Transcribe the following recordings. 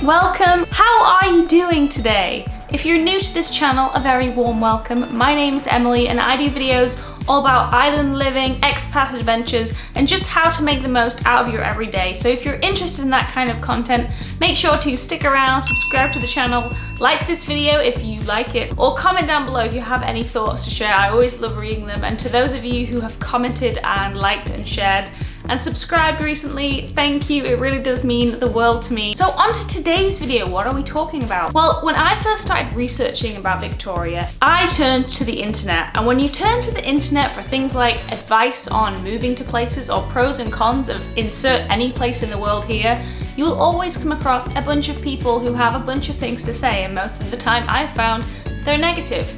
welcome. How are you doing today? If you're new to this channel, a very warm welcome. My name's Emily and I do videos all about island living, expat adventures, and just how to make the most out of your everyday. So if you're interested in that kind of content, make sure to stick around, subscribe to the channel, like this video if you like it, or comment down below if you have any thoughts to share. I always love reading them. And to those of you who have commented and liked and shared and subscribed recently, thank you. It really does mean the world to me. So on to today's video, what are we talking about? Well, when I first started researching about Victoria, I turned to the internet. And when you turn to the internet for things like advice on moving to places or pros and cons of insert any place in the world here, you will always come across a bunch of people who have a bunch of things to say, and most of the time I've found they're negative.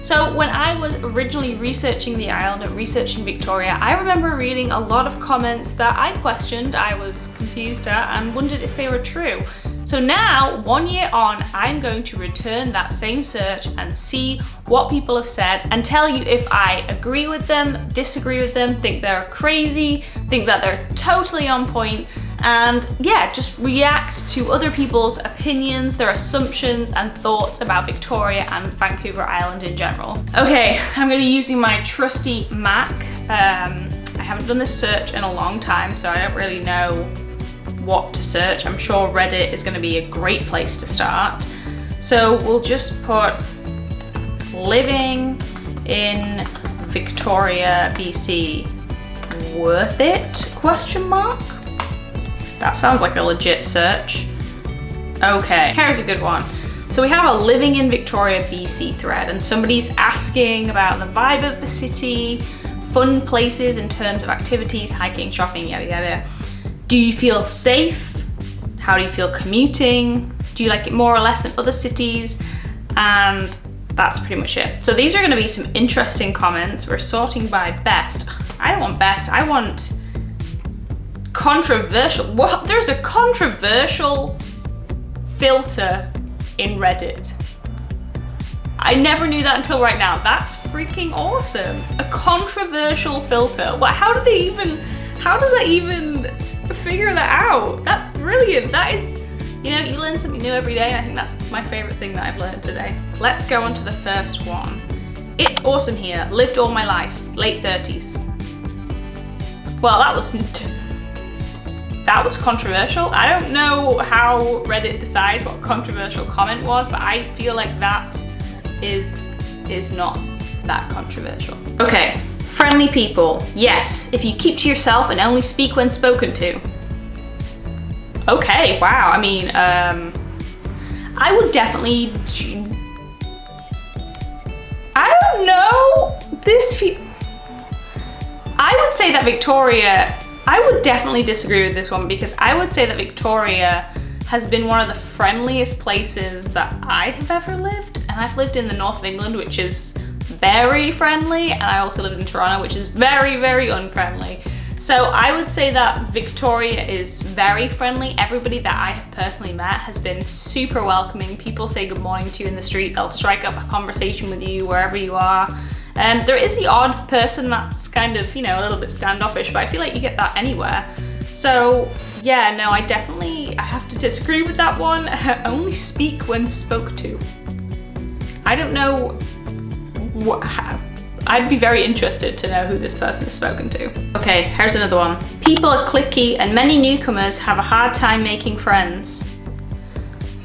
So when I was originally researching the island and researching Victoria, I remember reading a lot of comments that I questioned, I was confused at, and wondered if they were true. So now, 1 year on, I'm going to return that same search and see what people have said and tell you if I agree with them, disagree with them, think they're crazy, think that they're totally on point, and yeah, just react to other people's opinions, their assumptions and thoughts about Victoria and Vancouver Island in general. Okay, I'm gonna be using my trusty Mac. I haven't done this search in a long time, so I don't really know what to search. I'm sure Reddit is gonna be a great place to start. So we'll just put living in Victoria, BC, worth it, question mark? That sounds like a legit search. Okay, here's a good one. So we have a living in Victoria, BC thread, and somebody's asking about the vibe of the city, fun places in terms of activities, hiking, shopping, yada yada. Do you feel safe? How do you feel commuting? Do you like it more or less than other cities? And that's pretty much it. So these are gonna be some interesting comments. We're sorting by best. I don't want best, I want controversial. What? There's a controversial filter in Reddit. I never knew that until right now. That's freaking awesome. A controversial filter. What? How does that even figure that out? That's brilliant. That is, you know, you learn something new every day, and I think that's my favorite thing that I've learned today. Let's go on to the first one. It's awesome here. Lived all my life. Late 30s. Well, that was controversial. I don't know how Reddit decides what a controversial comment was, but I feel like that is not that controversial. Okay, friendly people. Yes, if you keep to yourself and only speak when spoken to. Okay, wow. I mean, I would definitely, I don't know, I would say that Victoria, I would definitely disagree with this one, because I would say that Victoria has been one of the friendliest places that I have ever lived. And I've lived in the north of England, which is very friendly, and I also lived in Toronto, which is very, very unfriendly. So I would say that Victoria is very friendly. Everybody that I have personally met has been super welcoming. People say good morning to you in the street. They'll strike up a conversation with you wherever you are. There is the odd person that's kind of, you know, a little bit standoffish, but I feel like you get that anywhere. So yeah, no, I have to disagree with that one. Only speak when spoke to. I don't know I'd be very interested to know who this person has spoken to. Okay, here's another one. People are cliquey and many newcomers have a hard time making friends.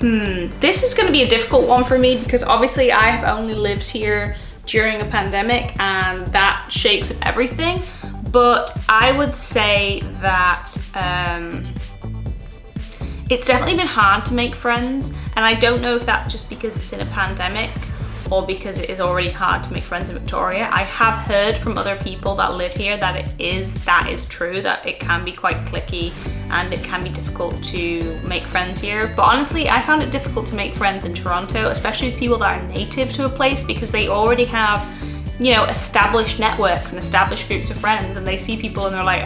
This is gonna be a difficult one for me, because obviously I have only lived here during a pandemic and that shakes up everything. But I would say that it's definitely been hard to make friends, and I don't know if that's just because it's in a pandemic or because it is already hard to make friends in Victoria. I have heard from other people that live here that that is true, that it can be quite cliquey and it can be difficult to make friends here. But honestly, I found it difficult to make friends in Toronto, especially with people that are native to a place, because they already have, you know, established networks and established groups of friends, and they see people and they're like,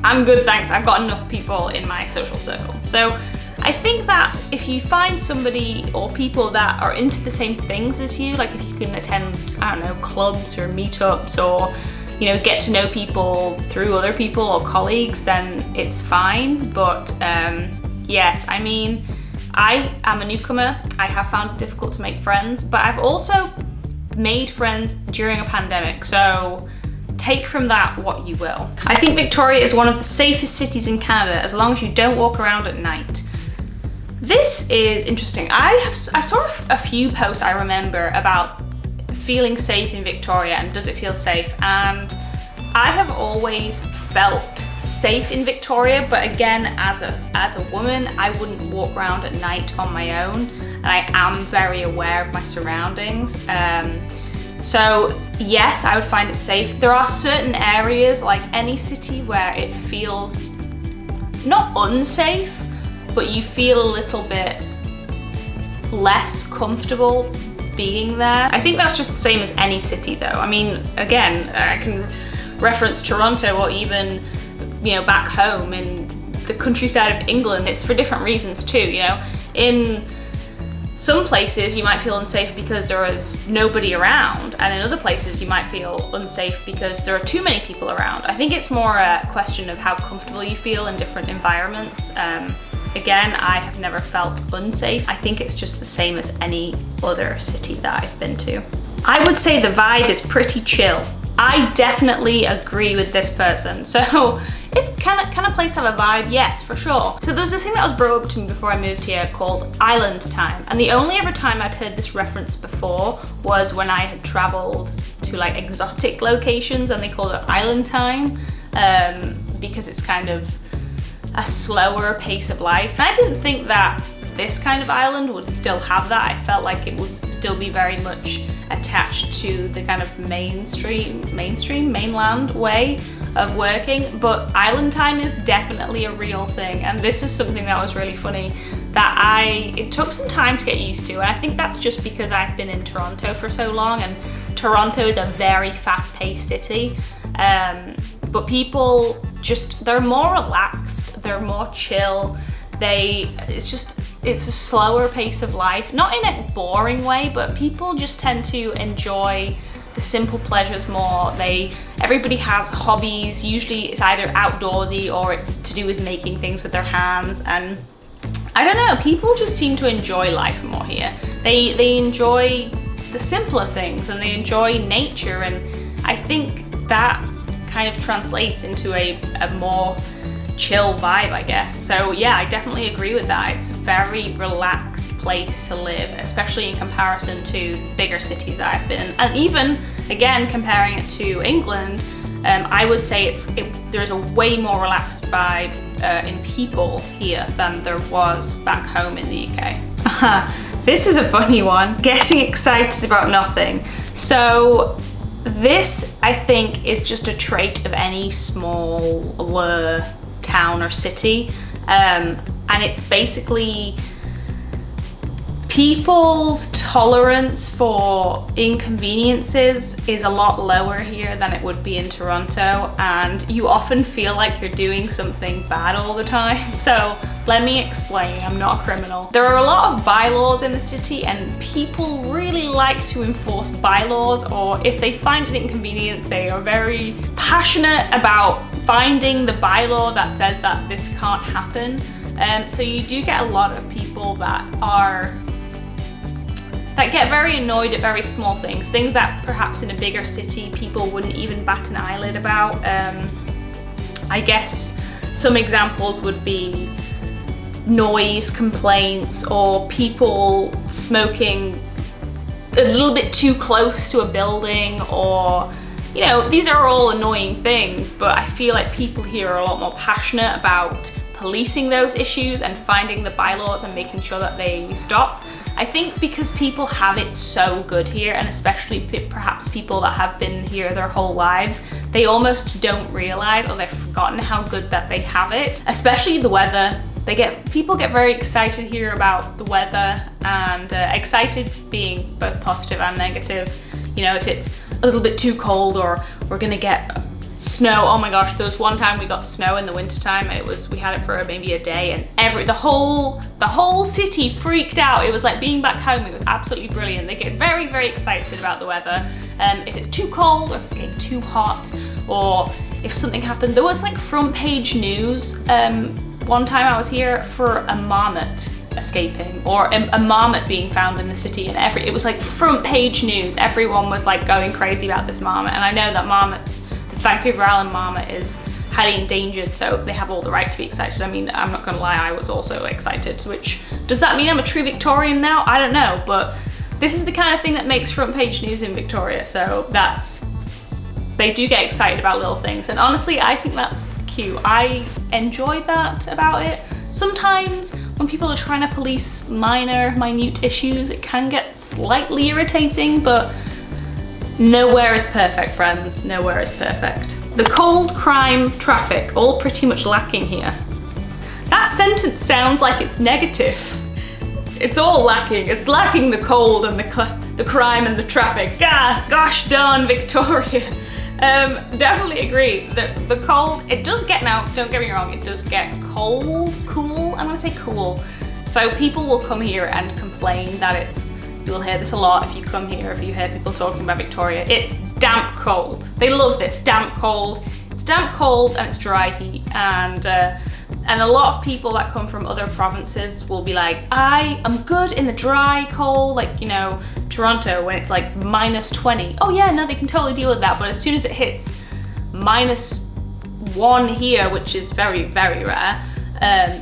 I'm good, thanks. I've got enough people in my social circle. So I think that if you find somebody or people that are into the same things as you, like if you can attend, I don't know, clubs or meetups, or, you know, get to know people through other people or colleagues, then it's fine. But yes, I mean, I am a newcomer. I have found it difficult to make friends, but I've also made friends during a pandemic, so take from that what you will. I think Victoria is one of the safest cities in Canada as long as you don't walk around at night. This is interesting. I saw a few posts I remember about feeling safe in Victoria and does it feel safe, and I have always felt safe in Victoria, but again, as a woman, I wouldn't walk around at night on my own, and I am very aware of my surroundings. So yes, I would find it safe. There are certain areas, like any city, where it feels not unsafe, but you feel a little bit less comfortable being there. I think that's just the same as any city though. I mean, again, I can reference Toronto or even, back home in the countryside of England. It's for different reasons too, In some places you might feel unsafe because there is nobody around, and in other places you might feel unsafe because there are too many people around. I think it's more a question of how comfortable you feel in different environments. Again, I have never felt unsafe. I think it's just the same as any other city that I've been to. I would say the vibe is pretty chill. I definitely agree with this person. So, can a place have a vibe? Yes, for sure. So there was this thing that was brought up to me before I moved here called island time. And the only ever time I'd heard this reference before was when I had traveled to like exotic locations and they called it island time, because it's kind of a slower pace of life. And I didn't think that this kind of island would still have that. I felt like it would still be very much attached to the kind of mainland way of working, but island time is definitely a real thing, and this is something that was really funny that it took some time to get used to, and I think that's just because I've been in Toronto for so long, and Toronto is a very fast-paced city, but people they're more relaxed, they're more chill, it's a slower pace of life, not in a boring way, but people just tend to enjoy the simple pleasures more. Everybody has hobbies, usually it's either outdoorsy or it's to do with making things with their hands, and I don't know, people just seem to enjoy life more here. They enjoy the simpler things and they enjoy nature, and I think that kind of translates into a more chill vibe, I guess. So yeah, I definitely agree with that. It's a very relaxed place to live, especially in comparison to bigger cities that I've been in. And even, again, comparing it to England, I would say there's a way more relaxed vibe in people here than there was back home in the UK. This is a funny one. Getting excited about nothing. So this, I think, is just a trait of any smaller town or city, and it's basically people's tolerance for inconveniences is a lot lower here than it would be in Toronto, and you often feel like you're doing something bad all the time. So let me explain, I'm not a criminal. There are a lot of bylaws in the city, and people really like to enforce bylaws, or if they find an inconvenience, they are very passionate about finding the bylaw that says that this can't happen. So you do get a lot of people that get very annoyed at very small things that perhaps in a bigger city people wouldn't even bat an eyelid about. I guess some examples would be noise complaints or people smoking a little bit too close to a building, or these are all annoying things, but I feel like people here are a lot more passionate about policing those issues and finding the bylaws and making sure that they stop. I think because people have it so good here, and especially perhaps people that have been here their whole lives, they almost don't realize, or they've forgotten how good that they have it, especially the weather. People get very excited here about the weather, and excited being both positive and negative. If it's a little bit too cold or we're gonna get snow. Oh my gosh, there was one time we got snow in the wintertime, and we had it for maybe a day, and the whole city freaked out. It was like being back home. It was absolutely brilliant. They get very, very excited about the weather. If it's too cold, or if it's getting too hot, or if something happened. There was like front page news one time I was here for a marmot escaping, or a marmot being found in the city, and it was like front page news. Everyone was like going crazy about this marmot, and I know that the Vancouver Island marmot is highly endangered, so they have all the right to be excited. I mean, I'm not gonna lie, I was also excited, which, does that mean I'm a true Victorian now? I don't know, but this is the kind of thing that makes front page news in Victoria, so they do get excited about little things, and honestly, I think that's cute. I enjoyed that about it. Sometimes when people are trying to police minute issues, it can get slightly irritating, but nowhere is perfect, friends. Nowhere is perfect. The cold, crime, traffic, all pretty much lacking here. That sentence sounds like it's negative. It's all lacking. It's lacking the cold and the crime and the traffic. Gosh darn Victoria. Definitely agree. The cold, it does get, now don't get me wrong, it does get cool. I'm gonna say cool. So people will come here and complain that you'll hear this a lot if you come here, if you hear people talking about Victoria, it's damp cold. They love this, damp cold. It's damp cold and it's dry heat, and a lot of people that come from other provinces will be like, I am good in the dry cold, like, you know, Toronto when it's like -20. Oh yeah, no, they can totally deal with that, but as soon as it hits -1 here, which is very, very rare,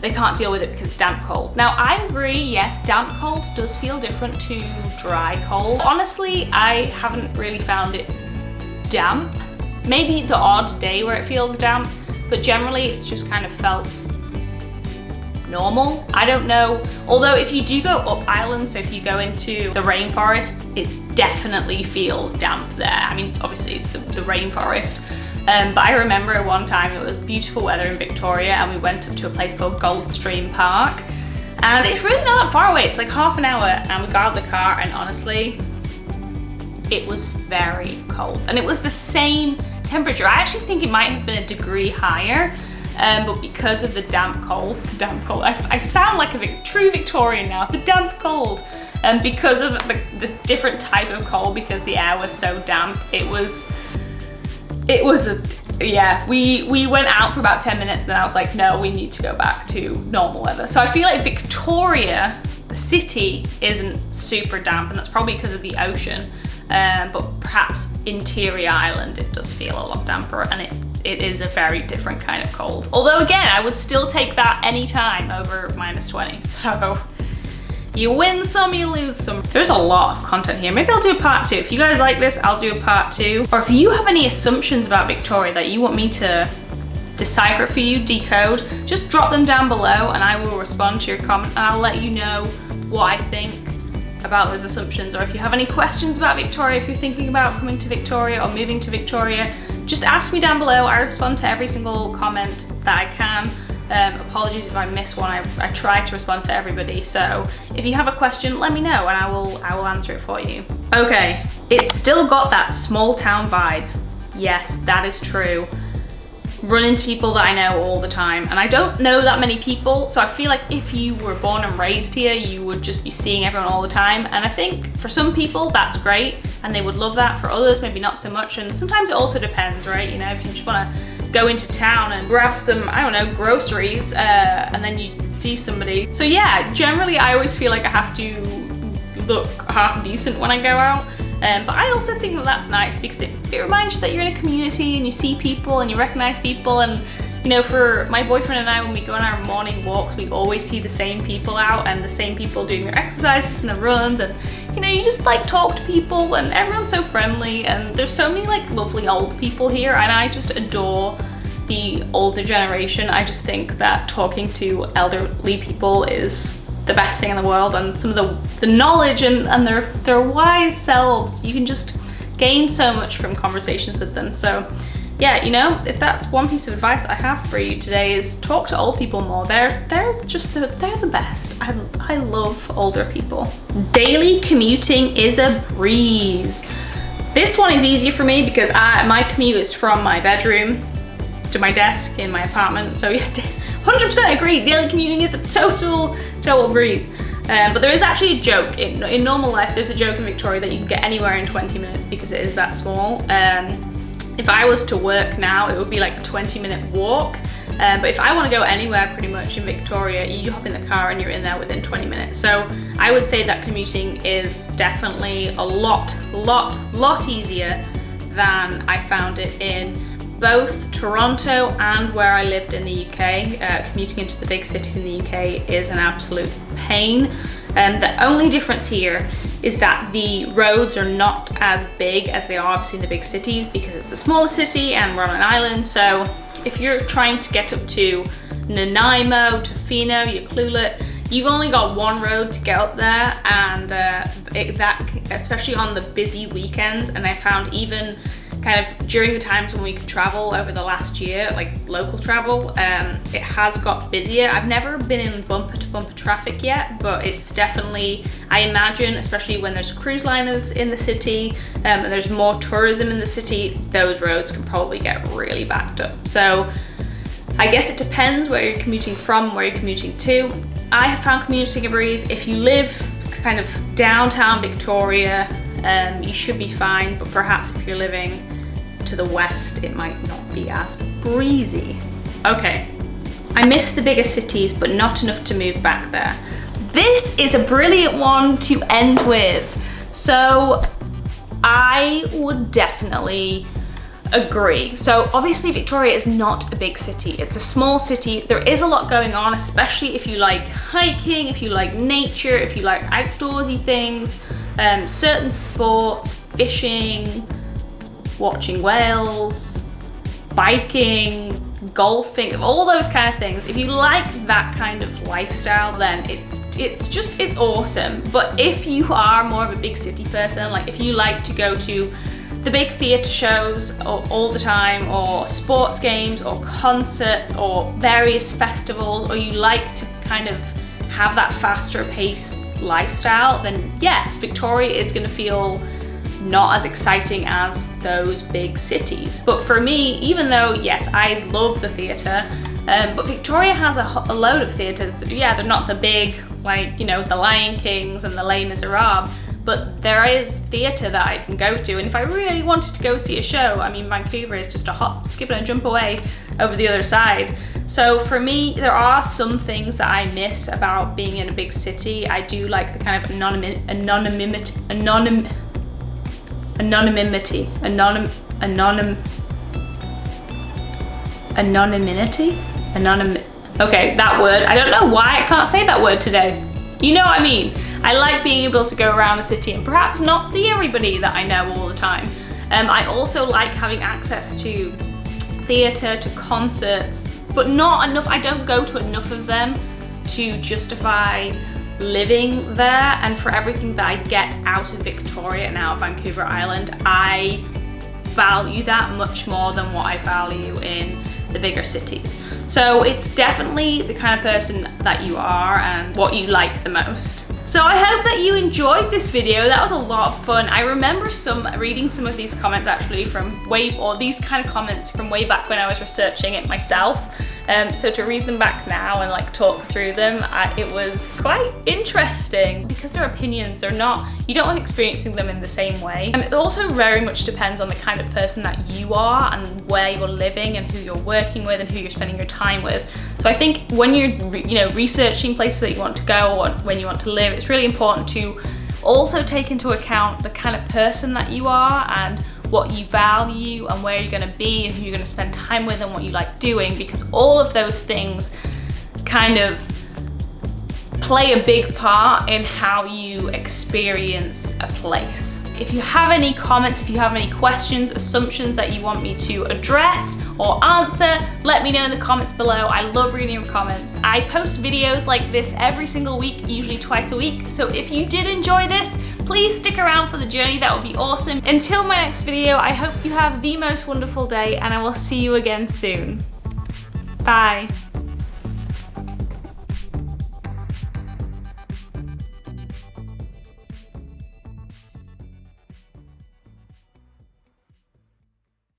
they can't deal with it because it's damp cold. Now, I agree, yes, damp cold does feel different to dry cold. Honestly, I haven't really found it damp. Maybe the odd day where it feels damp, but generally it's just kind of felt normal. I don't know. Although if you do go up island, so if you go into the rainforest, it definitely feels damp there. I mean, obviously it's the rainforest. But I remember one time it was beautiful weather in Victoria and we went up to a place called Goldstream Park. And it's really not that far away. It's like half an hour, and we got out of the car and honestly, it was very cold. And it was the same temperature. I actually think it might have been a degree higher, but because of the damp cold, I sound like a true Victorian now, the damp cold. And because of the different type of cold, because the air was so damp, yeah, we went out for about 10 minutes, then I was like, no, we need to go back to normal weather. So I feel like Victoria, the city, isn't super damp, and that's probably because of the ocean. But perhaps interior island, it does feel a lot damper, and it is a very different kind of cold. Although again, I would still take that any time over -20. So you win some, you lose some. There's a lot of content here. Maybe I'll do a part 2. If you guys like this, I'll do a part 2. Or if you have any assumptions about Victoria that you want me to decipher for you, decode, just drop them down below and I will respond to your comment, and I'll let you know what I think about those assumptions. Or if you have any questions about Victoria, if you're thinking about coming to Victoria or moving to Victoria, just ask me down below. I respond to every single comment that I can. Apologies if I miss one. I try to respond to everybody. So if you have a question, let me know and I will answer it for you. Okay, it's still got that small town vibe. Yes, that is true. Run into people that I know all the time, and I don't know that many people, so I feel like if you were born and raised here, you would just be seeing everyone all the time. And I think for some people that's great and they would love that. For others, maybe not so much. And sometimes it also depends, right? You know, if you just want to go into town and grab some, I don't know, groceries, and then you see somebody. So yeah, generally I always feel like I have to look half decent when I go out. But I also think that that's nice because it reminds you that you're in a community and you see people and you recognize people. And you know, for my boyfriend and I, when we go on our morning walks, we always see the same people out and the same people doing their exercises and their runs. And you know, you just like talk to people and everyone's so friendly, and there's so many like lovely old people here, and I just adore the older generation. I just think that talking to elderly people is the best thing in the world, and some of the knowledge and their wise selves, you can just gain so much from conversations with them. So yeah, you know, if that's one piece of advice that I have for you today, is talk to old people more. They're the best. I love older people. Daily commuting is a breeze. This one is easier for me because my commute is from my bedroom to my desk in my apartment. So yeah, 100% agree, daily commuting is a total breeze. But there is actually a joke, in normal life there's a joke in Victoria that you can get anywhere in 20 minutes because it is that small. If I was to work now, it would be like a 20-minute walk, But if I want to go anywhere pretty much in Victoria, you hop in the car and you're in there within 20 minutes. So I would say that commuting is definitely a lot easier than I found it in both Toronto and where I lived in the UK. Commuting into the big cities in the UK is an absolute pain. The only difference here is that the roads are not as big as they are obviously in the big cities because it's a smaller city and we're on an island. So if you're trying to get up to Nanaimo, Tofino, Ucluelet, you've only got one road to get up there, and that especially on the busy weekends. And I found even kind of during the times when we could travel over the last year, like local travel, it has got busier. I've never been in bumper to bumper traffic yet, but it's definitely, I imagine, especially when there's cruise liners in the city and there's more tourism in the city, those roads can probably get really backed up. So I guess it depends where you're commuting from, where you're commuting to. I have found commuting a breeze. If you live kind of downtown Victoria, you should be fine, but perhaps if you're living to the west, it might not be as breezy. Okay, I miss the bigger cities, but not enough to move back there. This is a brilliant one to end with. So I would definitely agree. So obviously Victoria is not a big city. It's a small city. There is a lot going on, especially if you like hiking, if you like nature, if you like outdoorsy things, certain sports, fishing, watching whales, biking, golfing, all those kind of things. If you like that kind of lifestyle, then it's awesome. But if you are more of a big city person, like if you like to go to the big theatre shows all the time, or sports games, or concerts, or various festivals, or you like to kind of have that faster paced lifestyle, then yes, Victoria is going to feel not as exciting as those big cities. But for me, even though yes, I love the theatre, but Victoria has a load of theatres. Yeah, they're not the big, like, you know, the Lion Kings and the Les Miserables, but there is theatre that I can go to. And if I really wanted to go see a show, I mean, Vancouver is just a hop, skip and a jump away over the other side. So for me, there are some things that I miss about being in a big city. I do like the kind of anonymity, okay, that word. I don't know why I can't say that word today. You know what I mean? I like being able to go around a city and perhaps not see everybody that I know all the time. I also like having access to theatre, to concerts, but not enough. I don't go to enough of them to justify living there. And for everything that I get out of Victoria and out of Vancouver Island, I value that much more than what I value in the bigger cities. So it's definitely the kind of person that you are and what you like the most. So I hope that you enjoyed this video. That was a lot of fun. I remember reading some of these comments actually from these kind of comments from way back when I was researching it myself. So to read them back now and like talk through them, it was quite interesting because they're opinions. They're not, you don't like experiencing them in the same way. And it also very much depends on the kind of person that you are and where you're living and who you're working with and who you're spending your time with. So I think when you're researching places that you want to go or when you want to live, it's really important to also take into account the kind of person that you are and what you value and where you're going to be and who you're going to spend time with and what you like doing, because all of those things kind of play a big part in how you experience a place. If you have any comments, if you have any questions, assumptions that you want me to address or answer, let me know in the comments below. I love reading your comments. I post videos like this every single week, usually twice a week. So if you did enjoy this, please stick around for the journey. That would be awesome. Until my next video, I hope you have the most wonderful day and I will see you again soon. Bye.